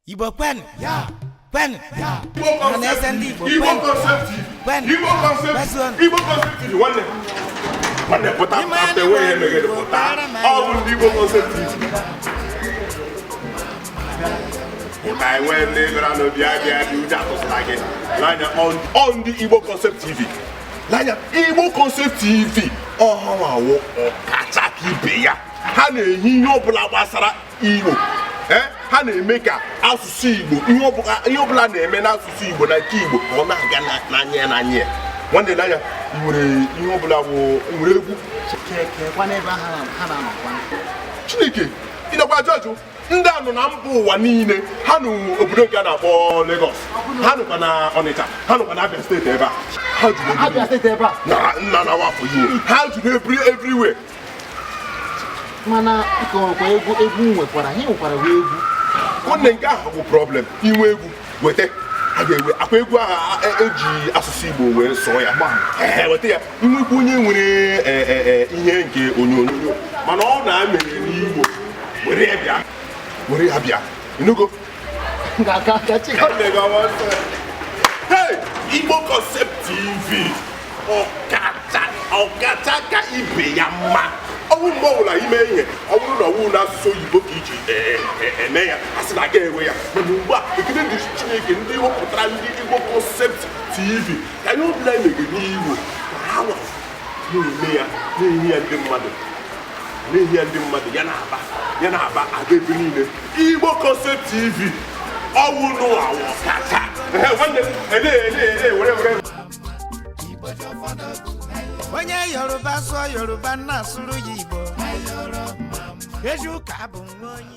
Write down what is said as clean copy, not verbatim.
Igbo Kwen. Kwen. Igbo concept. Igbo concept. One put up after way and make it put up. All Igbo concept. I went there and the idea do that was like it. Line on the Igbo concept TV. Line Igbo concept TV. Oh, Kachaki Beya. Hane Hino Blabasara Igbo. Ha na-eme ka asụsụ Igbo ihe ọbụla na-eme n'asụsụ Igbo na nke Igbo ka ọ na-aga n'anya nwanne n'anya nwere ihe ọbụla bụ nwere egwu Chineke ịdọkwa jọjụ ndị anọ na mba ụwa niile ha n'obodo nke a na-akpọ Lagos ha nọkwa na Ọnịcha ha nọkwa na Abia steeti ebe a ha juru na wafọ Igbo ha juru everywhere mana ịkọkwa egwu nwekwara ihe nwekwara egwu nwanne nke ahụ bụ problem inwe egwu weta a ga-ewe akwa egwu ahụ eji asụsụ Igbo wee sụọ ya weta ya nwekwa onye nwere ihe nke onyonyo mana ọ na-amere n'Igbo were ya bịa inugo Igbo Concept TV ọkacha ka ibe ya mma ọwụ mgbe ọbụla ime ihe ọ bụrụ na ọwụ n'asụsụ Oyibo ka iji eme ya asị na aga enwe ya mana ugbu a ekele ndị Chineke ndị wepụtara ndị Igbo Concept TV ka ihe ọbụla emege n'Igbo ka ha na-eme ya na-ehi ya ndị mmadụ ya na-aba aga ebe niile Igbo Concept TV ọwụ n'ụwa kacha nwanne were Onye Yoruba sụọ Yoruba na asụrụ ya Igbo. Eju ka bụ nwa onye